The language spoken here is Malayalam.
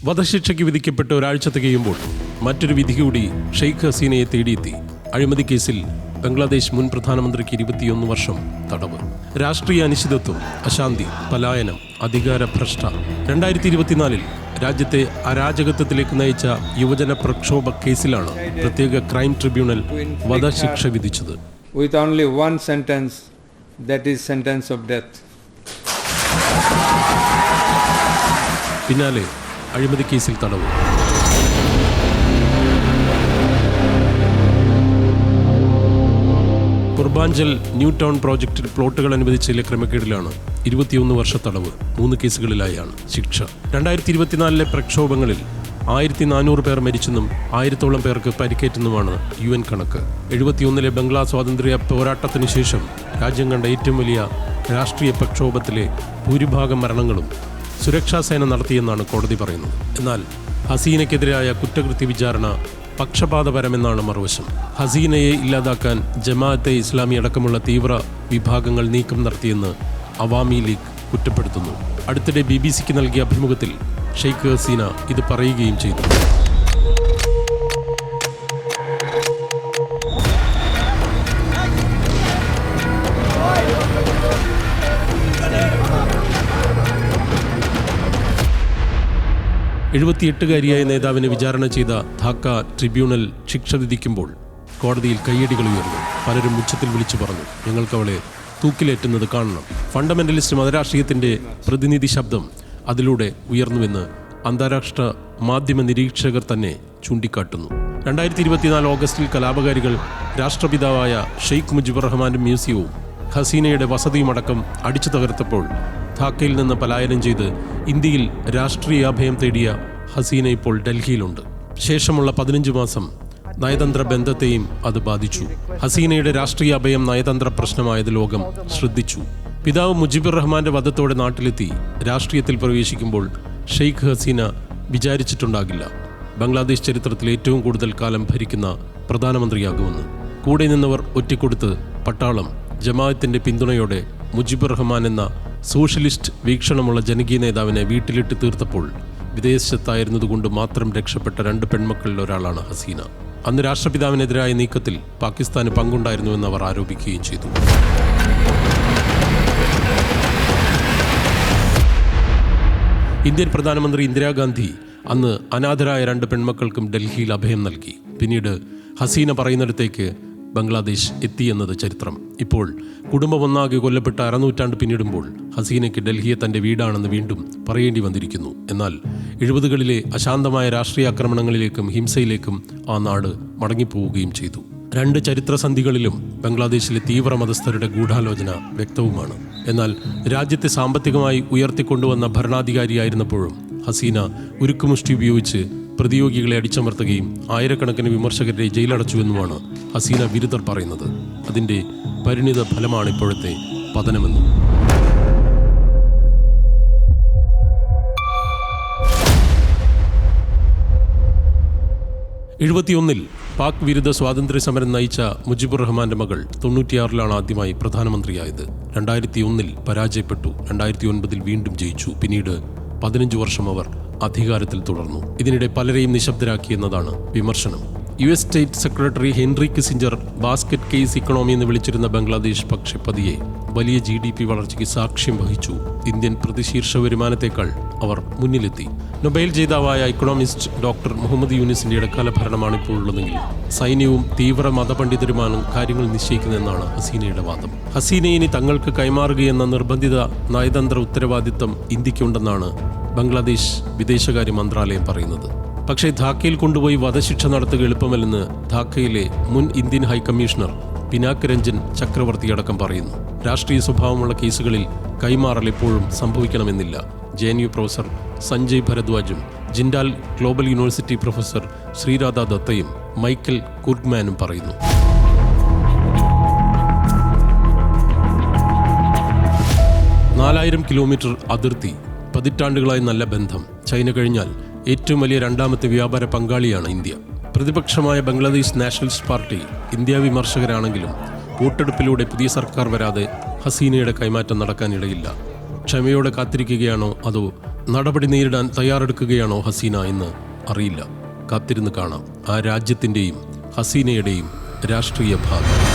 വധശിക്ഷയ്ക്ക് വിധിക്കപ്പെട്ട് ഒരാഴ്ച തികയുമ്പോൾ മറ്റൊരു വിധി കൂടി ഷെയ്ഖ് ഹസീനയെ തേടിയെത്തി. അഴിമതി കേസിൽ ബംഗ്ലാദേശ് മുൻ പ്രധാനമന്ത്രിക്ക് 21 വർഷം തടവ്. രാഷ്ട്രീയ അനിശ്ചിതത്വം, അശാന്തി, പലായനം, അധികാരഭ്രഷ്ട. 2024 രാജ്യത്തെ അരാജകത്വത്തിലേക്ക് നയിച്ച യുവജന പ്രക്ഷോഭ കേസിലാണ് പ്രത്യേക ക്രൈം ട്രിബ്യൂണൽ വധശിക്ഷ വിധിച്ചത്. With only one sentence, that is sentence of death. പിന്നാലെ അഴിമതി കേസിൽ തടവ്. പൂർബാഞ്ചൽ ന്യൂ ടൗൺ പ്രോജക്റ്റിൽ പ്ലോട്ടുകൾ അനുവദിച്ചതിലെ ക്രമക്കേടിലാണ് 21 വർഷ തടവ്. 3 കേസുകളിലായാണ് ശിക്ഷ. 2024 പ്രക്ഷോഭങ്ങളിൽ 1400 പേർ മരിച്ചെന്നും 1000-ഓളം പേർക്ക് പരിക്കേറ്റെന്നുമാണ് UN കണക്ക്. 71 ബംഗ്ലാ സ്വാതന്ത്ര്യ പോരാട്ടത്തിനു ശേഷം രാജ്യം കണ്ട ഏറ്റവും വലിയ രാഷ്ട്രീയ പ്രക്ഷോഭത്തിലെ ഭൂരിഭാഗം മരണങ്ങളും സുരക്ഷാസേന നടത്തിയെന്നാണ് കോടതി പറയുന്നത്. എന്നാൽ ഹസീനയ്ക്കെതിരായ കുറ്റകൃത്യ വിചാരണ പക്ഷപാതപരമെന്നാണ് മറുവശം. ഹസീനയെ ഇല്ലാതാക്കാൻ ജമാഅത്തെ ഇസ്ലാമി അടക്കമുള്ള തീവ്ര വിഭാഗങ്ങൾ നീക്കം നടത്തിയെന്ന് അവാമി ലീഗ് കുറ്റപ്പെടുത്തുന്നു. അടുത്തിടെ BBC നൽകിയ അഭിമുഖത്തിൽ ഷെയ്ഖ് ഹസീന ഇത് പറയുകയും ചെയ്തു. എഴുപത്തിയെട്ടുകാരിയായ നേതാവിനെ വിചാരണ ചെയ്ത ധാക്ക ട്രിബ്യൂണൽ ശിക്ഷ വിധിക്കുമ്പോൾ കോടതിയിൽ കയ്യടികൾ ഉയർന്നു. പലരും ഉച്ചത്തിൽ വിളിച്ചു പറഞ്ഞു, ഞങ്ങൾക്കവളെ തൂക്കിലേറ്റുന്നത് കാണണം. ഫണ്ടമെന്റലിസ്റ്റ് മതരാഷ്ട്രീയത്തിന്റെ പ്രതിനിധി ശബ്ദം അതിലൂടെ ഉയർന്നുവെന്ന് അന്താരാഷ്ട്ര മാധ്യമ നിരീക്ഷകർ തന്നെ ചൂണ്ടിക്കാട്ടുന്നു. 2024 ഓഗസ്റ്റിൽ കലാപകാരികൾ രാഷ്ട്രപിതാവായ ഷെയ്ഖ് മുജിബുർ റഹ്മാന്റെ മ്യൂസിയവും ഹസീനയുടെ വസതിയുമടക്കം അടിച്ചു തകർത്തപ്പോൾ ധാക്കയിൽ നിന്ന് പലായനം ചെയ്ത് ഇന്ത്യയിൽ രാഷ്ട്രീയ അഭയം തേടിയ ഹസീന ഇപ്പോൾ ഡൽഹിയിലുണ്ട്. ശേഷമുള്ള 15 മാസം നയതന്ത്ര ബന്ധത്തെയും അത് ബാധിച്ചു. ഹസീനയുടെ രാഷ്ട്രീയ അഭയം നയതന്ത്ര പ്രശ്നമായത് ലോകം ശ്രദ്ധിച്ചു. പിതാവ് മുജിബുർ റഹ്മാന്റെ വധത്തോടെ നാട്ടിലെത്തി രാഷ്ട്രീയത്തിൽ പ്രവേശിക്കുമ്പോൾ ഷെയ്ഖ് ഹസീന വിചാരിച്ചിട്ടുണ്ടാകില്ല ബംഗ്ലാദേശ് ചരിത്രത്തിൽ ഏറ്റവും കൂടുതൽ കാലം ഭരിക്കുന്ന പ്രധാനമന്ത്രിയാകുമെന്ന്. കൂടെ നിന്നവർ ഒറ്റക്കൊടുത്ത് പട്ടാളം ജമാഅത്തിന്റെ പിന്തുണയോടെ മുജിബുർ റഹ്മാൻ എന്ന സോഷ്യലിസ്റ്റ് വീക്ഷണമുള്ള ജനകീയ നേതാവിനെ വീട്ടിലിട്ട് തീർത്തപ്പോൾ വിദേശത്തായിരുന്നതുകൊണ്ട് മാത്രം രക്ഷപ്പെട്ട 2 പെൺമക്കളിൽ ഒരാളാണ് ഹസീന. അന്ന് രാഷ്ട്രപിതാവിനെതിരായ നീക്കത്തിൽ പാകിസ്ഥാന് പങ്കുണ്ടായിരുന്നുവെന്ന് അവർ ആരോപിക്കുകയും ചെയ്തു. ഇന്ത്യൻ പ്രധാനമന്ത്രി ഇന്ദിരാഗാന്ധി അന്ന് അനാഥരായ 2 പെൺമക്കൾക്കും ഡൽഹിയിൽ അഭയം നൽകി. പിന്നീട് ഹസീന പറയുന്നിടത്തേക്ക് ബംഗ്ലാദേശ് എത്തിയെന്നത് ചരിത്രം. ഇപ്പോൾ കുടുംബം ഒന്നാകെ കൊല്ലപ്പെട്ട അരനൂറ്റാണ്ട് പിന്നിടുമ്പോൾ ഹസീനയ്ക്ക് ഡൽഹിയെ തൻ്റെ വീടാണെന്ന് വീണ്ടും പറയേണ്ടി വന്നിരിക്കുന്നു. എന്നാൽ 70കളിലെ അശാന്തമായ രാഷ്ട്രീയ ആക്രമണങ്ങളിലേക്കും ഹിംസയിലേക്കും ആ നാട് മടങ്ങിപ്പോവുകയും ചെയ്തു. 2 ചരിത്രസന്ധികളിലും ബംഗ്ലാദേശിലെ തീവ്ര മതസ്ഥരുടെ ഗൂഢാലോചന വ്യക്തവുമാണ്. എന്നാൽ രാജ്യത്തെ സാമ്പത്തികമായി ഉയർത്തിക്കൊണ്ടുവന്ന ഭരണാധികാരിയായിരുന്നപ്പോഴും ഹസീന ഉരുക്കുമുഷ്ടി ഉപയോഗിച്ച് പ്രതിയോഗികളെ അടിച്ചമർത്തുകയും ആയിരക്കണക്കിന് വിമർശകരെ ജയിലടച്ചുവെന്നുമാണ് ഹസീന വിരുദ്ധർ പറയുന്നത്. അതിൻ്റെ പരിണിത ഫലമാണ് ഇപ്പോഴത്തെ പതനമെന്നും. 71 പാക് വിരുദ്ധ സ്വാതന്ത്ര്യ സമരം നയിച്ച മുജിബുർ റഹ്മാന്റെ മകൾ 96 ആദ്യമായി പ്രധാനമന്ത്രിയായത്. 2001 പരാജയപ്പെട്ടു. 2009 വീണ്ടും ജയിച്ചു. പിന്നീട് 15 വർഷം അവർ അധികാരത്തിൽ തുടർന്നു. ഇതിനിടെ പലരെയും നിശബ്ദരാക്കിയെന്നതാണ് വിമർശനം. US state secretary Henry Kissinger basket case economy എന്ന് വിളിച്ചിരുന്ന ബംഗ്ലാദേശ് പക്ഷെ പതിയെ വലിയ GDP വളർച്ചയ്ക്ക് സാക്ഷ്യം വഹിച്ചു. ഇന്ത്യൻ പ്രതിശീർഷ വരുമാനത്തേക്കാൾ അവർ മുന്നിലെത്തി. നൊബേൽ ജേതാവായ ഇക്കണോമിസ്റ്റ് ഡോക്ടർ മുഹമ്മദ് യൂനിസിന്റെ ഇടക്കാല ഭരണമാണ് ഇപ്പോഴുള്ളതെങ്കിലും സൈന്യവും തീവ്ര മതപണ്ഡിതരുമാണ് കാര്യങ്ങൾ നിശ്ചയിക്കുന്നതെന്നാണ് ഹസീനയുടെ വാദം. ഹസീനയെ ഇനി തങ്ങൾക്ക് കൈമാറുകയെന്ന നിർബന്ധിത നയതന്ത്ര ഉത്തരവാദിത്തം ഇന്ത്യക്കുണ്ടെന്നാണ് ബംഗ്ലാദേശ് വിദേശകാര്യ മന്ത്രാലയം പറയുന്നത്. പക്ഷേ ധാക്കയിൽ കൊണ്ടുപോയി വധശിക്ഷ നടത്തുക എളുപ്പമല്ലെന്ന് ധാക്കയിലെ മുൻ ഇന്ത്യൻ ഹൈക്കമ്മീഷണർ പിനാക് രഞ്ജൻ ചക്രവർത്തി അടക്കം പറയുന്നു. രാഷ്ട്രീയ സ്വഭാവമുള്ള കേസുകളിൽ കൈമാറൽ എപ്പോഴും സംഭവിക്കണമെന്നില്ല. JNU പ്രൊഫസർ സഞ്ജയ് ഭരദ്വാജും Jindal global university professor Sreeradha ദത്തയും മൈക്കൽ കുർഗ്മാനും പറയുന്നു. കിലോമീറ്റർ അതിർത്തി, പതിറ്റാണ്ടുകളായി നല്ല ബന്ധം. ചൈന കഴിഞ്ഞാൽ ഏറ്റവും വലിയ 2ാമത്തെ വ്യാപാര പങ്കാളിയാണ് ഇന്ത്യ. പ്രതിപക്ഷമായ ബംഗ്ലാദേശ് നാഷണലിസ്റ്റ് പാർട്ടി ഇന്ത്യ വിമർശകരാണെങ്കിലും വോട്ടെടുപ്പിലൂടെ പുതിയ സർക്കാർ വരാതെ ഹസീനയുടെ കൈമാറ്റം നടക്കാനിടയില്ല. ക്ഷമയോടെ കാത്തിരിക്കുകയാണോ അതോ നടപടി നേരിടാൻ തയ്യാറെടുക്കുകയാണോ ഹസീന എന്ന് അറിയില്ല. കാത്തിരുന്ന് കാണാം ആ രാജ്യത്തിൻ്റെയും ഹസീനയുടെയും രാഷ്ട്രീയ ഭാഗം.